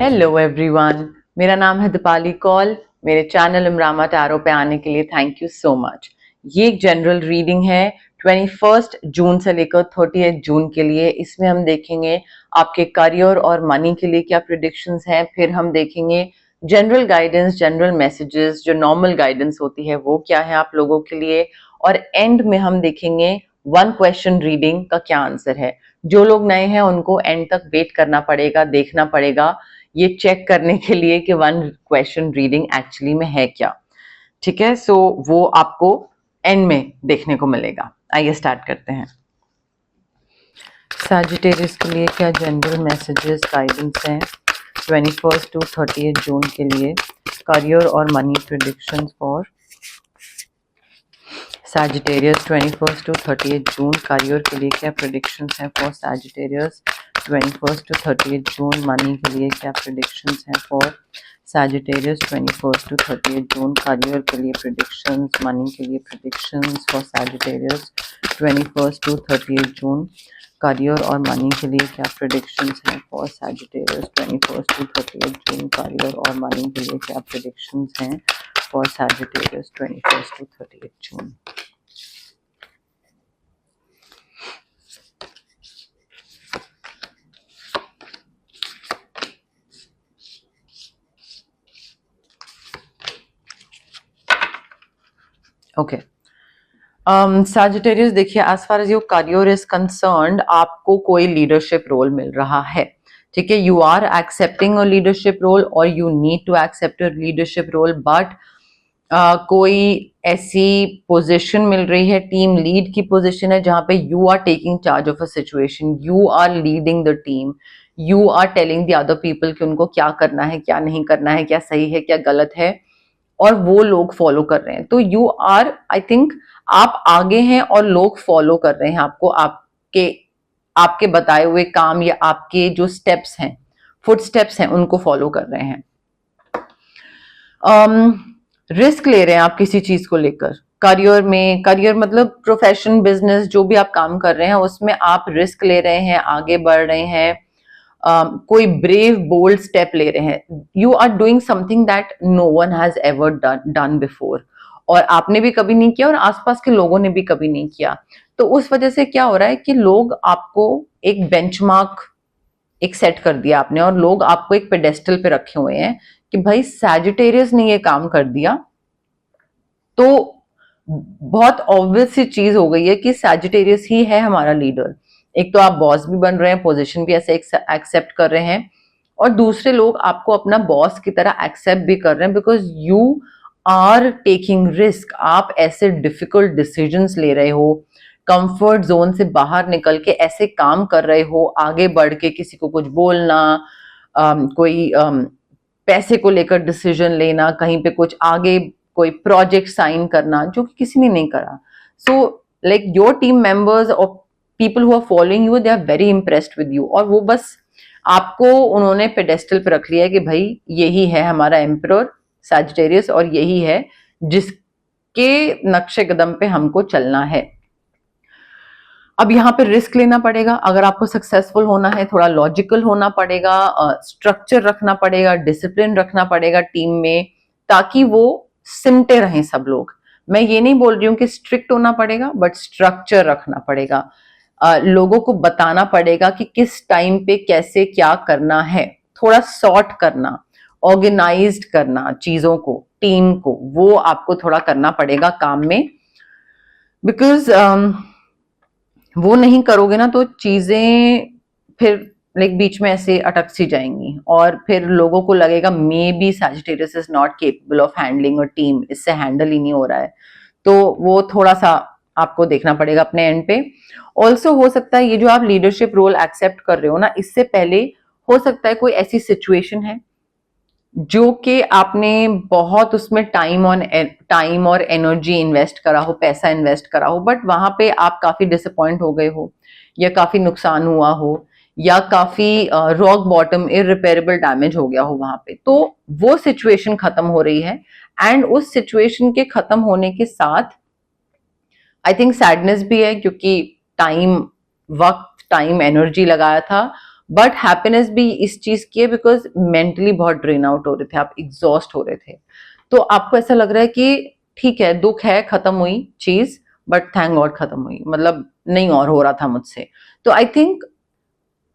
Hello everyone, मेरा नाम है दीपाली कौल। मेरे चैनल इमरामा टैरो पे आने के लिए थैंक यू सो मच। ये एक जनरल रीडिंग है 21 जून से लेकर 30 जून के लिए। इसमें हम देखेंगे आपके करियर और मनी के लिए क्या प्रिडिक्शंस हैं। फिर हम देखेंगे जनरल गाइडेंस, जनरल मैसेजेस, जो नॉर्मल गाइडेंस होती है वो क्या है आप लोगों के लिए। और एंड में हम देखेंगे वन क्वेश्चन रीडिंग का क्या आंसर है। जो लोग नए हैं उनको एंड तक वेट करना पड़ेगा, देखना पड़ेगा, ये चेक करने के लिए कि वन क्वेश्चन रीडिंग एक्चुअली में है क्या। ठीक है, सो वो आपको एंड में देखने को मिलेगा। आइए स्टार्ट करते हैं। सैजिटेरियस के लिए क्या जनरल मैसेजेस, गाइडेंस हैं 21 टू 30 जून के लिए। करियर और money predictions for Sagittarius 21 to 30 June. Career के लिए क्या प्रेडिक्शंस हैं for Sagittarius 21 to 30 June. Money के लिए क्या प्रेडिक्शंस हैं for Sagittarius 21 to 30 June. Career के लिए प्रेडिक्शंस, मनी के लिए predictions for Sagittarius 21 to 30 June. Career और मनी के लिए क्या प्रेडिक्शंस हैं for Sagittarius 21 to 30 June. Career और मनी के लिए क्या प्रेडिक्शंस हैं for Sagittarius 21 to 30 June. Okay, Sagittarius देखिए, as far as your career is concerned, आपको कोई लीडरशिप रोल मिल रहा है। ठीक है, you are accepting a leadership role और you need to accept a leadership role, but कोई ऐसी पोजीशन मिल रही है, टीम लीड की पोजीशन है, जहां पे you are taking charge of a situation, you are leading the team, you are telling the other people कि उनको क्या करना है, क्या नहीं करना है, क्या सही है, क्या गलत है, और वो लोग फॉलो कर रहे हैं। तो यू आर, आई थिंक आप आगे हैं और लोग फॉलो कर रहे हैं आपको, आपके आपके बताए हुए काम या आपके जो स्टेप्स हैं, फुट स्टेप्स हैं, उनको फॉलो कर रहे हैं। रिस्क ले रहे हैं आप किसी चीज को लेकर। करियर में, करियर मतलब प्रोफेशन, बिजनेस, जो भी आप काम कर रहे हैं उसमें आप रिस्क ले रहे हैं, आगे बढ़ रहे हैं, कोई ब्रेव बोल्ड स्टेप ले रहे हैं। You are doing something that no one has ever done before, और आपने भी कभी नहीं किया और आसपास के लोगों ने भी कभी नहीं किया। तो उस वजह से क्या हो रहा है कि लोग आपको एक बेंचमार्क एक सेट कर दिया आपने, और लोग आपको एक पेडेस्टल पे रखे हुए हैं कि भाई सैजिटेरियस ने ये काम कर दिया, तो बहुत ऑब्वियस सी चीज हो गई है कि सैजिटेरियस ही है हमारा लीडर। एक तो आप बॉस भी बन रहे हैं, पोजीशन भी ऐसे एक्सेप्ट कर रहे हैं, और दूसरे लोग आपको अपना बॉस की तरह एक्सेप्ट भी कर रहे हैं, because you are taking risk. आप ऐसे डिफिकल्ट डिसीजंस ले रहे हो, कंफर्ट जोन से बाहर निकल के ऐसे काम कर रहे हो, आगे बढ़ के किसी को कुछ बोलना, कोई पैसे को लेकर डिसीजन लेना, कहीं पे कुछ आगे कोई प्रोजेक्ट साइन करना जो कि किसी ने नहीं करा। So like your team members और people who are following you, they are very impressed with you, और वो बस आपको उन्होंने पेडेस्टल पे रख लिया है कि भाई यही है हमारा एम्परर सैजिटेरियस, और यही है जिसके नक्शे कदम पे हमको चलना है। अब यहाँ पे रिस्क लेना पड़ेगा। अगर आपको सक्सेसफुल होना है, थोड़ा लॉजिकल होना पड़ेगा, स्ट्रक्चर रखना पड़ेगा, डिसिप्लिन रखना पड़ेगा टीम में, ताकि वो सिमटे रहें सब लोग। मैं ये नहीं बोल रही हूँ कि स्ट्रिक्ट होना पड़ेगा, बट स्ट्रक्चर रखना पड़ेगा। लोगों को बताना पड़ेगा कि किस टाइम पे कैसे क्या करना है, थोड़ा सॉर्ट करना, ऑर्गेनाइज्ड करना चीजों को, टीम को, वो आपको थोड़ा करना पड़ेगा काम में। बिकॉज वो नहीं करोगे ना तो चीजें फिर लाइक बीच में ऐसे अटक सी जाएंगी, और फिर लोगों को लगेगा may be Sagittarius is not capable of handling a team, इससे हैंडल ही नहीं हो रहा है। तो वो थोड़ा सा आपको देखना पड़ेगा अपने एंड पे। ऑल्सो हो सकता है ये जो आप लीडरशिप रोल एक्सेप्ट कर रहे हो ना, इससे पहले हो सकता है कोई ऐसी सिचुएशन है जो कि आपने बहुत उसमें टाइम और एनर्जी इन्वेस्ट करा हो, पैसा इन्वेस्ट करा हो, बट वहां पे आप काफी डिसअपॉइंट हो गए हो, या काफी नुकसान हुआ हो, या काफी रॉक बॉटम, इररिपेरेबल डैमेज हो गया हो वहां पे। तो वो सिचुएशन खत्म हो रही है, एंड उस सिचुएशन के खत्म होने के साथ आई थिंक सैडनेस भी है, क्योंकि टाइम, वक्त, टाइम, एनर्जी लगाया था, बट हैप्पीनेस भी इस चीज की है बिकॉज मेंटली बहुत ड्रेन आउट हो रहे थे, आप एग्जॉस्ट हो रहे थे, तो आपको ऐसा लग रहा है कि ठीक है दुख है, खत्म हुई चीज, बट थैंक गॉड खत्म हुई, मतलब नहीं और हो रहा था मुझसे। तो आई थिंक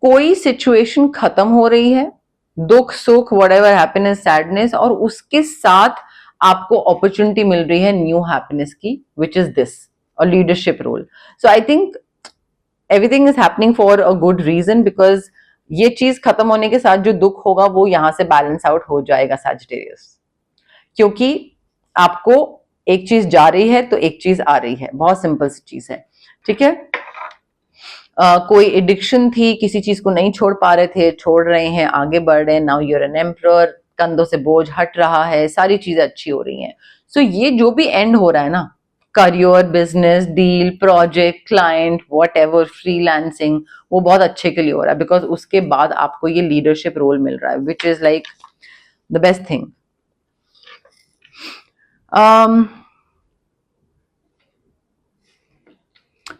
कोई सिचुएशन खत्म हो रही है, दुख सुख वट एवर हैप्पीनेस सैडनेस, और उसके साथ आपको अपॉर्चुनिटी मिल रही है न्यू हैप्पीनेस की, विच इज दिस और leadership role. So I think everything is happening for a good reason, because ये चीज खत्म होने के साथ जो दुख होगा वो यहां से बैलेंस आउट हो जाएगा सैजिटेरियस, क्योंकि आपको एक चीज जा रही है तो एक चीज आ रही है, बहुत सिंपल सी चीज है, ठीक है। कोई एडिक्शन थी, किसी चीज को नहीं छोड़ पा रहे थे, छोड़ रहे हैं, आगे बढ़ रहे हैं, नाउ यूर एन एम्परर, कंधों से बोझ हट रहा है, सारी चीजें अच्छी हो रही हैं। सो ये जो भी एंड हो रहा है ना, career, business, deal, project, client, what ever, freelancing, वो बहुत अच्छे के लिए हो रहा है, बिकॉज उसके बाद आपको ये लीडरशिप रोल मिल रहा है, which is like the best thing.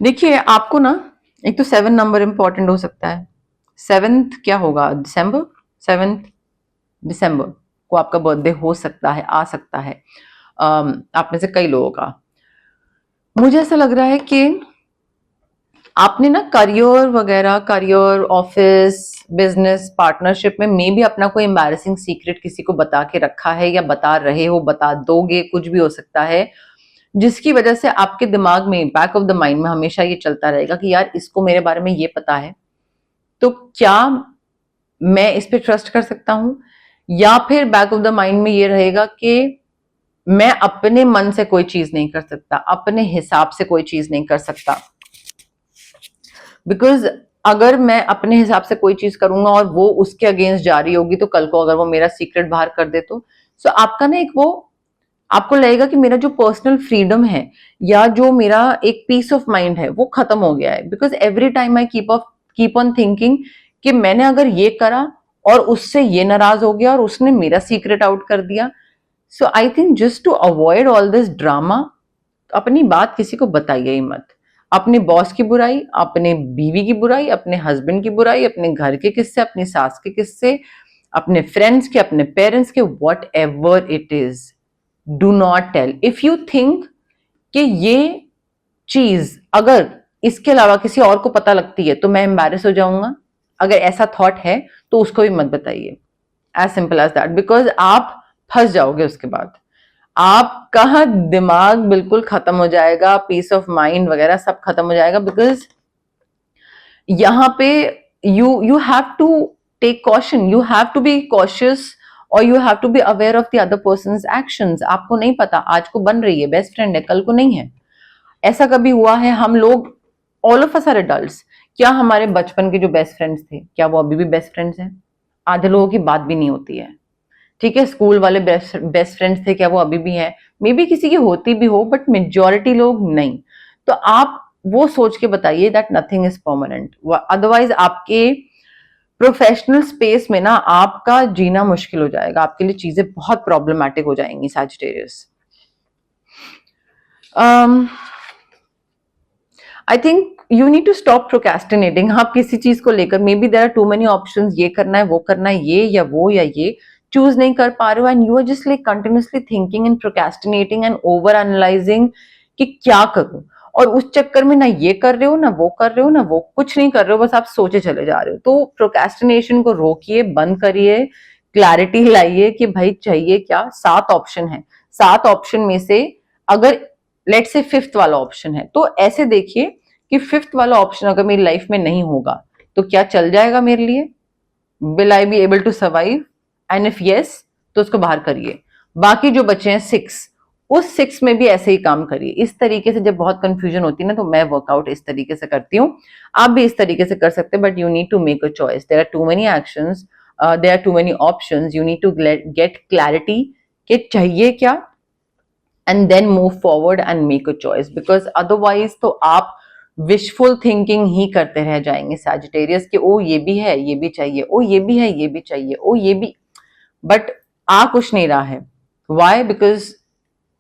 देखिए आपको ना, एक तो 7 नंबर इंपॉर्टेंट हो सकता है, 7th क्या होगा, दिसंबर, 7 दिसंबर को आपका बर्थडे हो सकता है, आ सकता है आप में से कई लोगों का। मुझे ऐसा लग रहा है कि आपने ना करियर वगैरह, करियर, ऑफिस, बिजनेस, पार्टनरशिप में मे भी अपना कोई एम्बैरेसिंग सीक्रेट किसी को बता के रखा है, या बता रहे हो, बता दोगे, कुछ भी हो सकता है, जिसकी वजह से आपके दिमाग में, बैक ऑफ द माइंड में हमेशा ये चलता रहेगा कि यार इसको मेरे बारे में ये पता है, तो क्या मैं इस पे ट्रस्ट कर सकता हूं, या फिर बैक ऑफ द माइंड में ये रहेगा कि मैं अपने मन से कोई चीज नहीं कर सकता, अपने हिसाब से कोई चीज नहीं कर सकता, बिकॉज अगर मैं अपने हिसाब से कोई चीज करूंगा और वो उसके अगेंस्ट जा रही होगी, तो कल को अगर वो मेरा सीक्रेट बाहर कर दे तो सो आपका ना एक वो, आपको लगेगा कि मेरा जो पर्सनल फ्रीडम है या जो मेरा एक पीस ऑफ माइंड है वो खत्म हो गया है, because every time I keep on thinking कि मैंने अगर ये करा और उससे ये नाराज हो गया और उसने मेरा सीक्रेट आउट कर दिया। So I think just to avoid all this drama, अपनी बात किसी को बताइए ही मत, अपने बॉस की बुराई, अपने बीवी की बुराई, अपने हस्बैंड की बुराई, अपने घर के किस्से, अपनी सास के किस्से, अपने फ्रेंड्स के, अपने पेरेंट्स के, whatever it is, do not tell. If you think कि ये चीज अगर इसके अलावा किसी और को पता लगती है तो मैं एम्बैरेस हो जाऊंगा, अगर ऐसा थॉट है तो उसको भी मत बताइए, as simple as that, because आप फंस जाओगे उसके बाद, आपका दिमाग बिल्कुल खत्म हो जाएगा, पीस ऑफ माइंड वगैरह सब खत्म हो जाएगा, बिकॉज यहाँ पे you have to take caution, you have to be cautious, और you have to be aware of the other persons actions. आपको नहीं पता, आज को बन रही है बेस्ट फ्रेंड है, कल को नहीं है। ऐसा कभी हुआ है, हम लोग all of us are adults, क्या हमारे बचपन के जो बेस्ट फ्रेंड्स थे क्या वो अभी भी बेस्ट फ्रेंड्स हैं? आधे लोगों की बात भी नहीं होती है, ठीक है। स्कूल वाले बेस्ट फ्रेंड्स थे, क्या वो अभी भी हैं? मे बी किसी की होती भी हो, बट मेजोरिटी लोग नहीं। तो आप वो सोच के बताइए that nothing is permanent, otherwise आपके प्रोफेशनल स्पेस में ना आपका जीना मुश्किल हो जाएगा, आपके लिए चीजें बहुत प्रॉब्लमैटिक हो जाएंगी Sagittarius. I think you need to stop procrastinating. आप किसी चीज को लेकर, maybe there are too many options, ये करना है, वो करना है, ये या वो या ये, चूज नहीं कर पा रहे हो, and you are just like continuously thinking and procrastinating and over analysing कि क्या करूं, और उस चक्कर में ना ये कर रहे हो, ना वो कर रहे हो, ना वो, कुछ नहीं कर रहे हो, बस आप सोचे चले जा रहे हो। तो प्रोक्रेस्टिनेशन को रोकिए, बंद करिए, क्लैरिटी लाइए कि भाई चाहिए क्या। 7 ऑप्शन है, 7 ऑप्शन में से अगर लेट से 5th वाला ऑप्शन है, तो ऐसे देखिए कि 5th वाला ऑप्शन अगर मेरी लाइफ में नहीं होगा तो क्या चल जाएगा मेरे लिए, will I be able to survive, and if yes तो उसको बाहर करिए। बाकी जो बचे हैं 6, उस 6 में भी ऐसे ही काम करिए। इस तरीके से जब बहुत कंफ्यूजन होती है ना, तो मैं वर्कआउट इस तरीके से करती हूँ, आप भी इस तरीके से कर सकते हैं, but you need to make a choice, there are too many actions, there are too many options, you need to get clarity कि चाहिए क्या, and then move forward and make a choice, because otherwise तो आप wishful thinking ही करते रह जाएंगे Sagittarius, कि ओ ये भी है, ये भी चाहिए, ओ ये भी है, ये भी चाहिए, ओ ये भी, बट आ कुछ नहीं रहा है। वाई? बिकॉज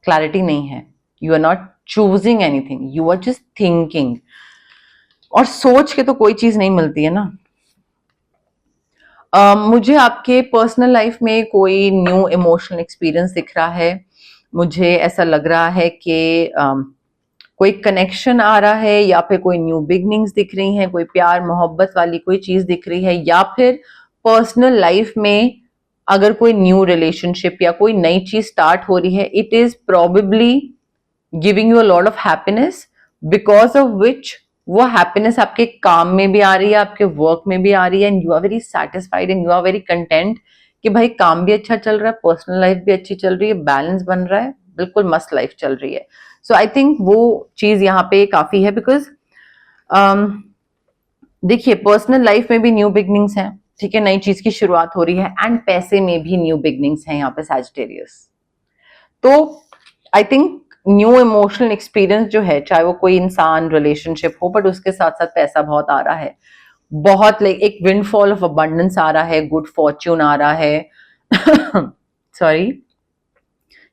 क्लैरिटी नहीं है, you are not choosing anything, you are just thinking, और सोच के तो कोई चीज नहीं मिलती है ना। मुझे आपके पर्सनल लाइफ में कोई न्यू इमोशनल एक्सपीरियंस दिख रहा है। मुझे ऐसा लग रहा है कि कोई कनेक्शन आ रहा है, या फिर कोई न्यू बिगनिंग्स दिख रही हैं, कोई प्यार मोहब्बत वाली कोई चीज दिख रही है, या फिर पर्सनल लाइफ में अगर कोई न्यू रिलेशनशिप या कोई नई चीज स्टार्ट हो रही है, it is probably giving you a lot of happiness, because of which वो हैप्पीनेस आपके काम में भी आ रही है, आपके वर्क में भी आ रही है, and you are very satisfied and you are very content कि भाई काम भी अच्छा चल रहा है, पर्सनल लाइफ भी अच्छी चल रही है, बैलेंस बन रहा है, बिल्कुल मस्त लाइफ चल रही है। सो आई थिंक वो चीज यहाँ पे काफी है, बिकॉज देखिए पर्सनल लाइफ में भी न्यू बिगनिंग्स हैं, ठीक है, नई चीज की शुरुआत हो रही है, एंड पैसे में भी न्यू बिगनिंग्स हैं यहाँ पे सैजिटेरियस। तो I think new emotional experience जो है, चाहे वो कोई इंसान रिलेशनशिप हो, बट उसके साथ साथ पैसा बहुत आ रहा है, बहुत लाइक एक विंडफॉल ऑफ अबंडेंस आ रहा है, गुड फॉर्च्यून आ रहा है sorry,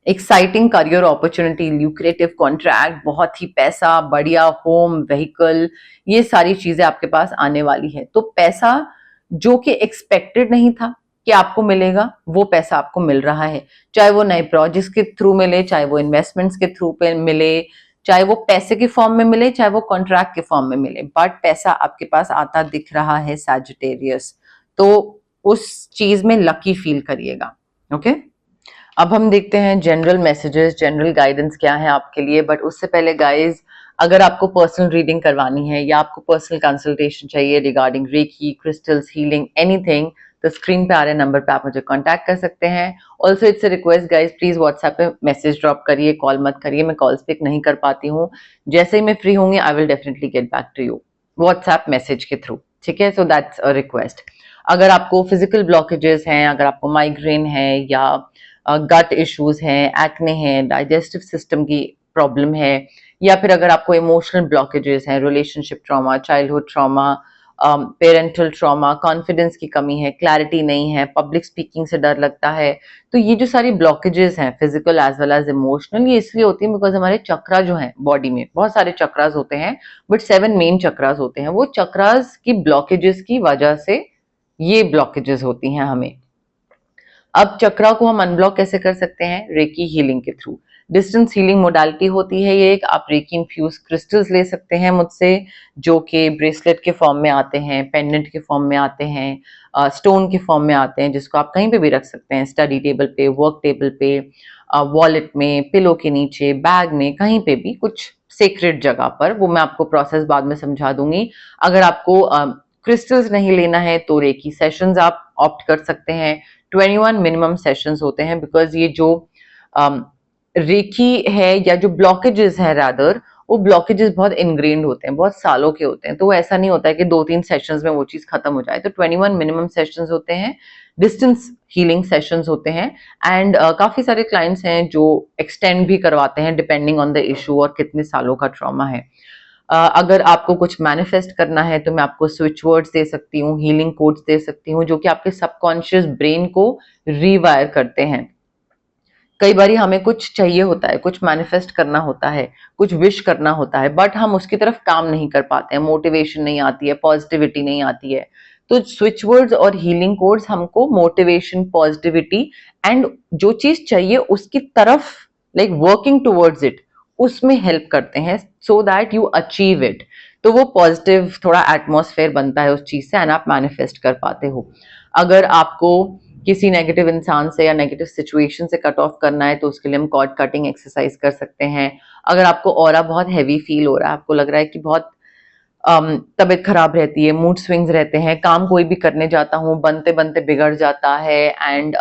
exciting career opportunity, lucrative contract, बहुत ही पैसा, बढ़िया होम, व्हीकल, ये सारी चीजें आपके पास आने वाली है। तो पैसा जो कि एक्सपेक्टेड नहीं था कि आपको मिलेगा, वो पैसा आपको मिल रहा है, चाहे वो नए प्रोजेक्ट्स के थ्रू मिले, चाहे वो इन्वेस्टमेंट्स के थ्रू पे मिले, चाहे वो पैसे के फॉर्म में मिले, चाहे वो कॉन्ट्रैक्ट के फॉर्म में मिले, बट पैसा आपके पास आता दिख रहा है सैजिटेरियस। तो उस चीज में लकी फील करिएगा। ओके, अब हम देखते हैं जनरल मैसेजेस, जनरल गाइडेंस क्या है आपके लिए। बट उससे पहले गाइज, अगर आपको पर्सनल रीडिंग करवानी है या आपको पर्सनल कंसल्टेशन चाहिए regarding Reiki, crystals, healing, anything, तो स्क्रीन पे आ रहे नंबर पे आप मुझे कांटेक्ट कर सकते हैं। Also it's a request guys, please WhatsApp पे मैसेज ड्रॉप करिए, कॉल मत करिए, मैं कॉल्स पिक नहीं कर पाती हूँ। जैसे ही मैं फ्री होंगी I will definitely get back to you WhatsApp message के थ्रू, ठीक है। So that's a request. अगर आपको फिजिकल ब्लॉकेजेस हैं, अगर आपको माइग्रेन है या गट इश्यूज हैं, एक्ने हैं, डाइजेस्टिव सिस्टम की प्रॉब्लम है, या फिर अगर आपको इमोशनल ब्लॉकेजेस हैं, relationship trauma, childhood trauma, parental trauma, confidence की कमी है, क्लैरिटी नहीं है, पब्लिक स्पीकिंग से डर लगता है, तो ये जो सारी ब्लॉकेजेस हैं physical as well as emotional, ये इसलिए होती है बिकॉज हमारे चक्रा जो हैं बॉडी में, बहुत सारे चक्रास होते हैं, बट 7 मेन चक्रास होते हैं, वो चक्रास की ब्लॉकेजेस की वजह से ये ब्लॉकेजेस होती हैं हमें। अब चक्रा को हम अनब्लॉक कैसे कर सकते हैं? रेकी हीलिंग के थ्रू। डिस्टेंस हीलिंग मोडालिटी होती है ये एक। आप रेकी इन्फ्यूज क्रिस्टल्स ले सकते हैं मुझसे, जो कि ब्रेसलेट के फॉर्म में आते हैं, पेंडेंट के फॉर्म में आते हैं, स्टोन के फॉर्म में आते हैं, जिसको आप कहीं पे भी रख सकते हैं, स्टडी टेबल पे, वर्क टेबल पे, वॉलेट में, पिलो के नीचे, बैग में, कहीं पे भी, कुछ सेक्रेट जगह पर। वो मैं आपको प्रोसेस बाद में समझा दूंगी। अगर आपको क्रिस्टल्स नहीं लेना है तो रेकी सेशंस आप ऑप्ट कर सकते हैं। 21 मिनिमम सेशंस होते हैं, बिकॉज ये जो रेकी है या जो ब्लॉकेजेस है रादर, वो ब्लॉकेजेस बहुत इनग्रेन्ड होते हैं, बहुत सालों के होते हैं, तो वो ऐसा नहीं होता है कि 2-3 सेशंस में वो चीज खत्म हो जाए। तो 21 मिनिमम सेशंस होते हैं, डिस्टेंस हीलिंग सेशंस होते हैं, एंड काफी सारे क्लाइंट्स हैं जो एक्सटेंड भी करवाते हैं डिपेंडिंग ऑन द इशू और कितने सालों का ट्रॉमा है। अगर आपको कुछ मैनिफेस्ट करना है तो मैं आपको स्विच वर्ड्स दे सकती हूँ, हीलिंग कोड्स दे सकती हूँ, जो कि आपके सबकॉन्शियस ब्रेन को रीवायर करते हैं। कई बार हमें कुछ चाहिए होता है, कुछ मैनिफेस्ट करना होता है, कुछ विश करना होता है, बट हम उसकी तरफ काम नहीं कर पाते हैं, मोटिवेशन नहीं आती है, पॉजिटिविटी नहीं आती है। तो स्विच वर्ड्स और हीलिंग कोड्स हमको मोटिवेशन, पॉजिटिविटी एंड जो चीज चाहिए उसकी तरफ, लाइक वर्किंग टुवर्ड्स इट, उसमें हेल्प करते हैं, so that you achieve it. तो वो पॉजिटिव थोड़ा एटमॉस्फेयर बनता है उस चीज से, एंड आप मैनिफेस्ट कर पाते हो। अगर आपको किसी नेगेटिव इंसान से या नेगेटिव सिचुएशन से कट ऑफ करना है तो उसके लिए हम कॉर्ड कटिंग एक्सरसाइज कर सकते हैं। अगर आपको ऑरा बहुत हैवी फील हो रहा है, आपको लग रहा है कि बहुत तबीयत खराब रहती है, मूड स्विंग्स रहते हैं, काम कोई भी करने जाता हूँ बनते बनते बिगड़ जाता है, एंड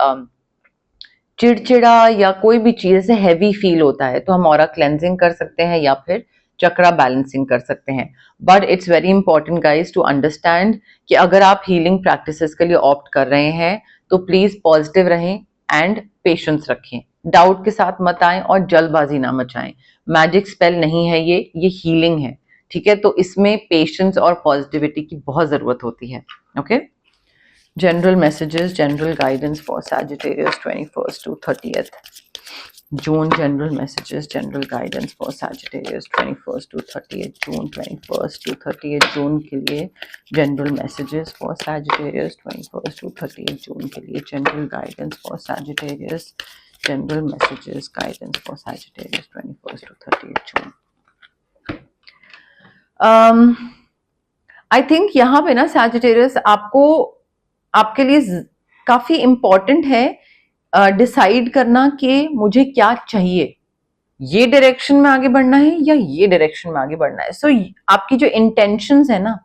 चिड़चिड़ा या कोई भी चीज से हैवी फील होता है, तो हम ऑरा क्लेंजिंग कर सकते हैं या फिर चक्रा बैलेंसिंग कर सकते हैं। But it's very important guys to understand कि अगर आप हीलिंग प्रैक्टिसेस के लिए ऑप्ट कर रहे हैं तो प्लीज पॉजिटिव रहें एंड पेशेंस रखें, डाउट के साथ मत आएं और जल्दबाजी ना मचाएं। मैजिक स्पेल नहीं है ये हीलिंग है, ठीक है। तो इसमें पेशेंस और पॉजिटिविटी की बहुत जरूरत होती है। Okay, general messages, general guidance for Sagittarius 21st to 30th। June general messages, general guidance for Sagittarius 21st to 30th June, 21st to 30th June के लिए general messages for Sagittarius 21st to 30th June के लिए general guidance for Sagittarius, general messages guidance for Sagittarius 21st to 30th June. I think यहाँ पे ना Sagittarius आपको आपके लिए काफी इम्पोर्टेंट है डिसाइड करना कि मुझे क्या चाहिए, ये डायरेक्शन में आगे बढ़ना है या ये डायरेक्शन में आगे बढ़ना है. सो आपकी जो इंटेंशंस है ना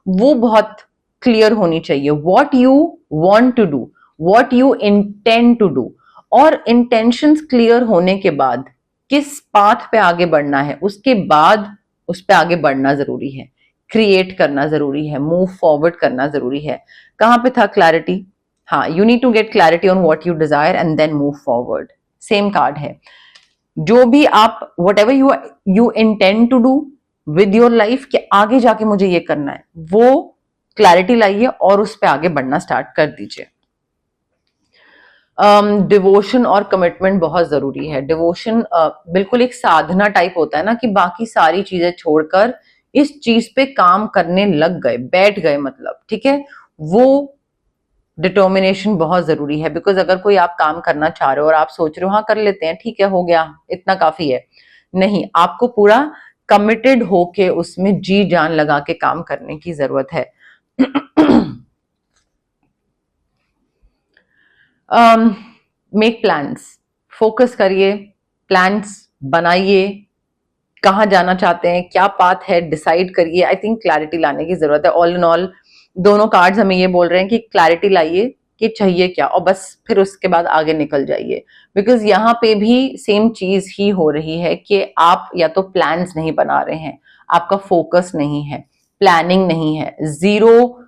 वो बहुत क्लियर होनी चाहिए. What you want to do, what you intend to do, और इंटेंशंस क्लियर होने के बाद किस पाथ पे आगे बढ़ना है उसके बाद उस पे आगे बढ़ना जरूरी है, क्रिएट करना जरूरी है, मूव फॉरवर्ड करना जरूरी है. कहां पे था क्लैरिटी? हाँ, you need to get clarity on what you desire and then move forward. Same card है. जो भी आप whatever you intend to do with your life कि आगे जाके मुझे ये करना है, वो क्लैरिटी लाइए और उस पे आगे बढ़ना स्टार्ट कर दीजिए. डिवोशन और कमिटमेंट बहुत जरूरी है. डिवोशन बिल्कुल एक साधना टाइप होता है ना कि बाकी सारी चीजें छोड़कर इस चीज पे काम करने लग गए, बैठ गए, मतलब ठीक है. वो डिटर्मिनेशन बहुत जरूरी है. बिकॉज अगर कोई आप काम करना चाह रहे हो और आप सोच रहे हो हाँ कर लेते हैं, ठीक है, हो गया, इतना काफी है, नहीं, आपको पूरा कमिटेड होके उसमें जी जान लगा के काम करने की जरूरत है. मेक प्लान्स, फोकस करिए, प्लान्स बनाइए, कहाँ जाना चाहते हैं, क्या पाथ है, डिसाइड करिए. आई थिंक क्लैरिटी लाने की जरूरत है. ऑल इन ऑल दोनों कार्ड्स हमें ये बोल रहे हैं कि क्लैरिटी लाइए कि चाहिए क्या, और बस फिर उसके बाद आगे निकल जाइए. बिकॉज यहाँ पे भी सेम चीज ही हो रही है कि आप या तो प्लान्स नहीं बना रहे हैं, आपका फोकस नहीं है, प्लानिंग नहीं है, जीरो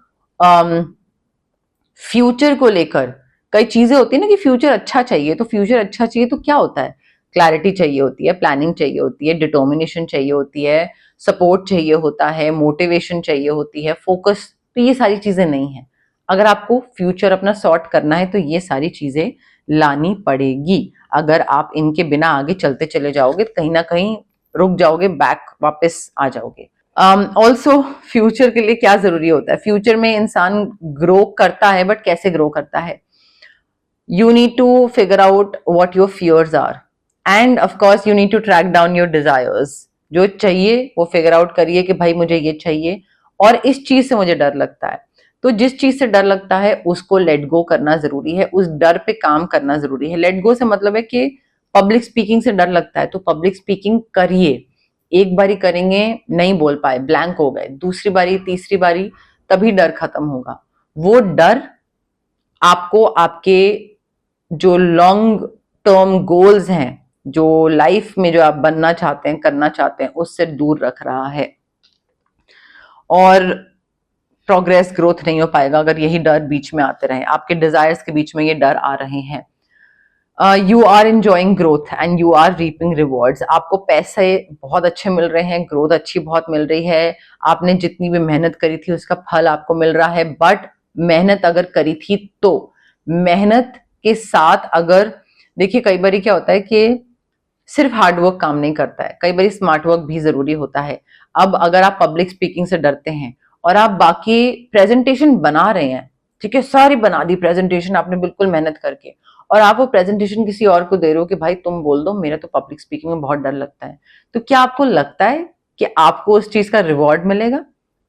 फ्यूचर को लेकर. कई चीजें होती है ना कि फ्यूचर अच्छा चाहिए, तो फ्यूचर अच्छा चाहिए तो क्या होता है, क्लैरिटी चाहिए होती है, प्लानिंग चाहिए होती है, डिटर्मिनेशन चाहिए होती है, सपोर्ट चाहिए होता है, मोटिवेशन चाहिए होती है, फोकस. तो ये सारी चीजें नहीं है. अगर आपको फ्यूचर अपना सॉर्ट करना है तो ये सारी चीजें लानी पड़ेगी. अगर आप इनके बिना आगे चलते चले जाओगे तो कहीं ना कहीं रुक जाओगे, बैक वापस आ जाओगे. ऑल्सो फ्यूचर के लिए क्या जरूरी होता है, फ्यूचर में इंसान ग्रो करता है, बट कैसे ग्रो करता है? You need to figure out what your fears are, and of course you need to track down your desires. जो चाहिए वो फिगर आउट करिए कि भाई मुझे ये चाहिए और इस चीज से मुझे डर लगता है. तो जिस चीज से डर लगता है उसको लेट गो करना जरूरी है, उस डर पे काम करना जरूरी है. लेट गो से मतलब है कि पब्लिक स्पीकिंग से डर लगता है तो पब्लिक स्पीकिंग करिए. एक बारी करेंगे, नहीं बोल पाए, ब्लैंक हो गए, दूसरी बारी, तीसरी बारी, तभी डर खत्म होगा. वो डर आपको आपके जो लॉन्ग टर्म गोल्स हैं, जो लाइफ में जो आप बनना चाहते हैं, करना चाहते हैं, उससे दूर रख रहा है. और प्रोग्रेस, ग्रोथ नहीं हो पाएगा अगर यही डर बीच में आते रहे, आपके डिजायर्स के बीच में ये डर आ रहे हैं. You are enjoying growth and you are reaping rewards. आपको पैसे बहुत अच्छे मिल रहे हैं, ग्रोथ अच्छी बहुत मिल रही है, आपने जितनी भी मेहनत करी थी उसका फल आपको मिल रहा है. बट मेहनत अगर करी थी तो मेहनत के साथ अगर, देखिए कई बार क्या होता है कि सिर्फ हार्डवर्क काम नहीं करता है, कई बार स्मार्ट वर्क भी जरूरी होता है. अब अगर आप पब्लिक स्पीकिंग से डरते हैं और आप बाकी प्रेजेंटेशन बना रहे हैं, ठीक है, सारी बना दी प्रेजेंटेशन आपने बिल्कुल मेहनत करके, और आप वो प्रेजेंटेशन किसी और को दे रहे हो कि भाई तुम बोल दो, मेरा तो पब्लिक स्पीकिंग में बहुत डर लगता है, तो क्या आपको लगता है कि आपको उस चीज का रिवॉर्ड मिलेगा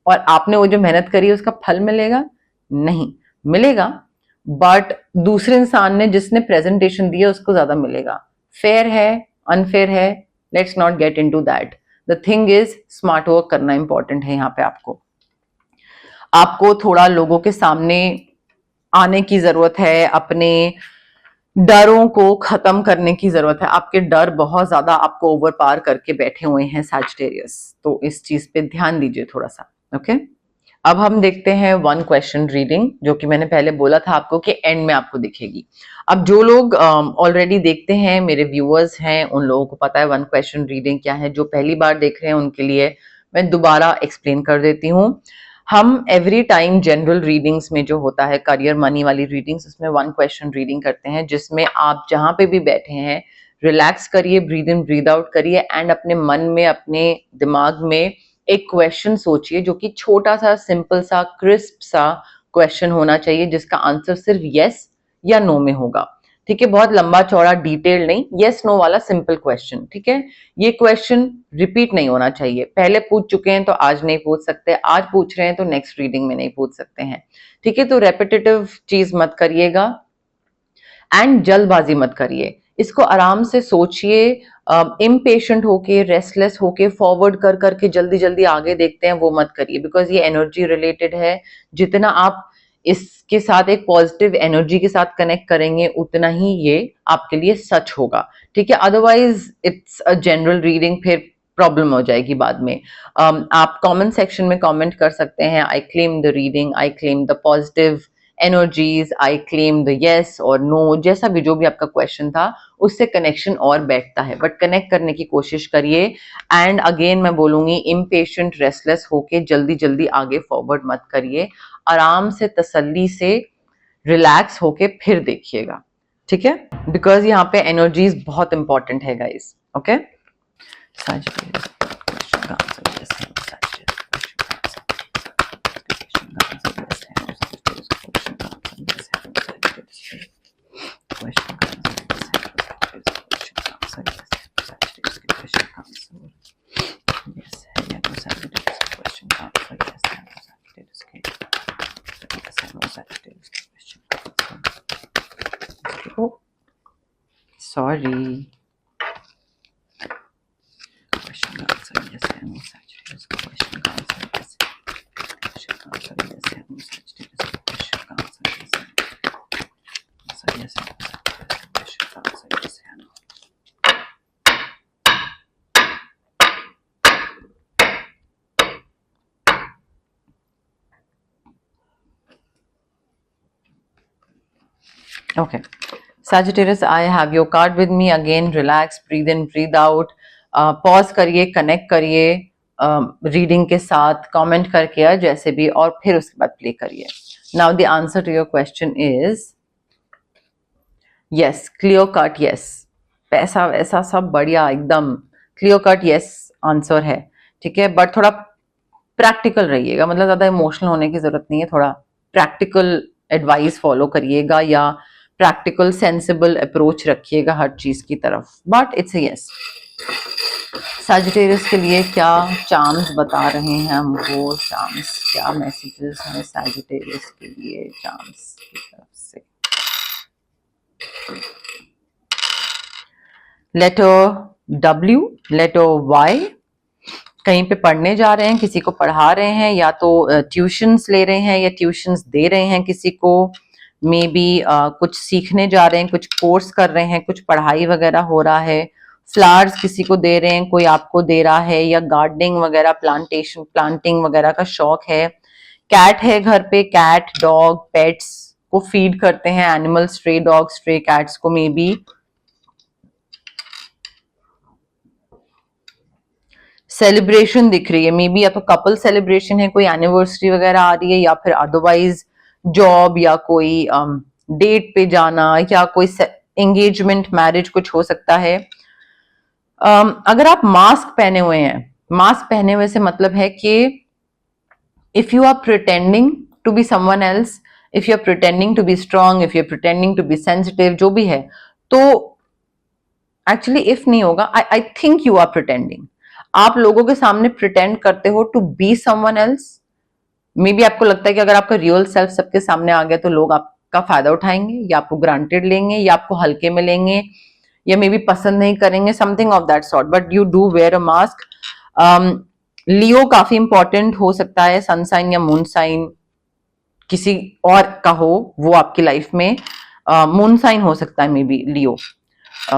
और आपने वो जो मेहनत करी है उसका फल मिलेगा? नहीं मिलेगा. बट दूसरे इंसान ने जिसने प्रेजेंटेशन दी है उसको ज्यादा मिलेगा. फेयर है, अनफेयर है, let's not get into that. The thing is smart work करना इंपॉर्टेंट है. यहाँ पे आपको थोड़ा लोगों के सामने आने की जरूरत है, अपने डरों को खत्म करने की जरूरत है. आपके डर बहुत ज्यादा आपको ओवर पार करके बैठे हुए हैं सैजिटेरियस, तो इस चीज पे ध्यान दीजिए थोड़ा सा. ओके, अब हम देखते हैं वन क्वेश्चन रीडिंग, जो कि मैंने पहले बोला था आपको कि एंड में आपको दिखेगी. अब जो लोग ऑलरेडी देखते हैं, मेरे व्यूअर्स हैं, उन लोगों को पता है वन क्वेश्चन रीडिंग क्या है. जो पहली बार देख रहे हैं उनके लिए मैं दोबारा एक्सप्लेन कर देती हूँ. हम एवरी टाइम जनरल रीडिंग्स में जो होता है, करियर मनी वाली रीडिंग्स, उसमें वन क्वेश्चन रीडिंग करते हैं, जिसमें आप जहां पे भी बैठे हैं रिलैक्स करिए, ब्रीद इन ब्रीद आउट करिए एंड अपने मन में, अपने दिमाग में एक क्वेश्चन सोचिए जो कि छोटा सा, सिंपल सा, क्रिस्प सा क्वेश्चन होना चाहिए जिसका आंसर सिर्फ यस या नो में होगा। ठीक है, बहुत लंबा चौड़ा डिटेल नहीं, यस नो वाला सिंपल क्वेश्चन। ठीक है, ये क्वेश्चन रिपीट नहीं होना चाहिए, पहले पूछ चुके हैं तो आज नहीं पूछ सकते, आज पूछ रहे हैं तो नेक्स्ट रीडिंग में नहीं पूछ सकते हैं। ठीक है, तो रेपिटेटिव चीज मत करिएगा एंड जल्दबाजी मत करिए, इसको आराम से सोचिए, इम्पेशेंट होके, रेस्टलेस होके, फॉरवर्ड कर करके जल्दी जल्दी आगे देखते हैं, वो मत करिए, बिकॉज ये एनर्जी रिलेटेड है। जितना आप इसके साथ एक पॉजिटिव एनर्जी के साथ कनेक्ट करेंगे उतना ही ये आपके लिए सच होगा। ठीक है, otherwise it's a general reading, फिर प्रॉब्लम हो जाएगी बाद में। आप कमेंट सेक्शन में कमेंट कर सकते हैं, I claim the reading, I claim the positive energies, I claim the yes और नो, जैसा भी जो भी आपका क्वेश्चन था उससे कनेक्शन और बैठता है, बट कनेक्ट करने की कोशिश करिए। एंड अगेन मैं बोलूंगी, इम्पेशेंट, रेस्टलेस होके जल्दी जल्दी आगे फॉरवर्ड मत करिए, आराम से, तसल्ली से, रिलैक्स होके फिर देखिएगा। ठीक है, बिकॉज यहाँ पे एनर्जीज बहुत इंपॉर्टेंट है guys. Okay, sorry. Question answer yes and no Sagittarius. Question answer yes. Question answer yes and no Sagittarius. Question answer yes and no yes and no Sagittarius. Question answer yes and no. Okay, Sagittarius, I have your card with me again. Relax, breathe in, breathe out. Pause करिए, connect करिए reading के साथ, comment करके या जैसे भी, और फिर उसके बाद प्ले करिए। Now the answer to your question is yes, clear cut yes, पैसा वैसा सब बढ़िया, एकदम क्लियर कट यस आंसर है। ठीक है, बट थोड़ा प्रैक्टिकल रहिएगा, मतलब ज्यादा इमोशनल होने की जरूरत नहीं है, थोड़ा प्रैक्टिकल एडवाइस फॉलो करिएगा या प्रैक्टिकल सेंसिबल अप्रोच रखिएगा हर चीज की तरफ, बट इट्स यस। सजिटेरियस के लिए क्या चार्म्स बता रहे हैं हमको, चार्म्स क्या मैसेजेस हैं सजिटेरियस के लिए चार्म्स की तरफ से। लेटर W, लेटर Y, कहीं पे पढ़ने जा रहे हैं, किसी को पढ़ा रहे हैं, या तो ट्यूशंस ले रहे हैं या ट्यूशंस दे रहे हैं किसी को, मे बी कुछ सीखने जा रहे हैं, कुछ कोर्स कर रहे हैं, कुछ पढ़ाई वगैरह हो रहा है, फ्लावर्स किसी को दे रहे हैं, कोई आपको दे रहा है, या गार्डनिंग वगैरह, प्लांटेशन, प्लांटिंग वगैरह का शौक है। कैट है घर पे, कैट, डॉग, पेट्स को फीड करते हैं, animal, stray dog, stray cats को मे बी। सेलिब्रेशन दिख रही है, मे बी या तो कपल सेलिब्रेशन है, कोई एनिवर्सरी वगैरह आ रही है, या फिर अदरवाइज जॉब या कोई डेट पे जाना, या कोई एंगेजमेंट, मैरिज कुछ हो सकता है। अगर आप मास्क पहने हुए हैं, मास्क पहने हुए से मतलब है कि if you are pretending to be someone else, if you are pretending to be strong, if you are pretending to be sensitive, जो भी है, तो एक्चुअली इफ नहीं होगा, I think you are pretending, आप लोगों के सामने प्रिटेंड करते हो to be someone else. Maybe आपको लगता है कि अगर आपका रियल सेल्फ सबके सामने आ गया तो लोग आपका फायदा उठाएंगे, या आपको ग्रांटेड लेंगे, या आपको हल्के में लेंगे, या मे बी पसंद नहीं करेंगे, something of that sort, but you do wear a mask. Leo काफी इंपॉर्टेंट हो सकता है, सन साइन या मून साइन किसी और का हो वो आपकी लाइफ में, मून साइन हो सकता है मे बी लियो,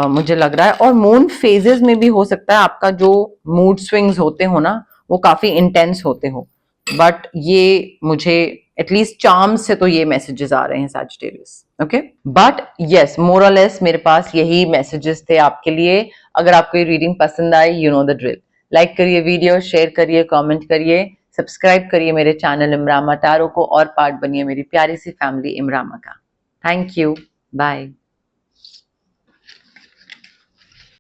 मुझे लग रहा है, और मून फेजेस में भी हो सकता है आपका जो मूड स्विंग्स होते हो ना वो काफी इंटेंस होते हो, बट ये मुझे एटलीस्ट चार्म्स से तो ये मैसेजेस आ रहे हैं सैजिटेरियस। ओके, बट यस, मोर और लेस मेरे पास यही मैसेजेस थे आपके लिए। अगर आपको ये रीडिंग पसंद आई, you know the drill, like करिए वीडियो, शेयर करिए, कमेंट करिए, सब्सक्राइब करिए मेरे चैनल इमरामा टैरो को, और पार्ट बनिए मेरी प्यारी सी फैमिली इमरामा का। Thank you, bye.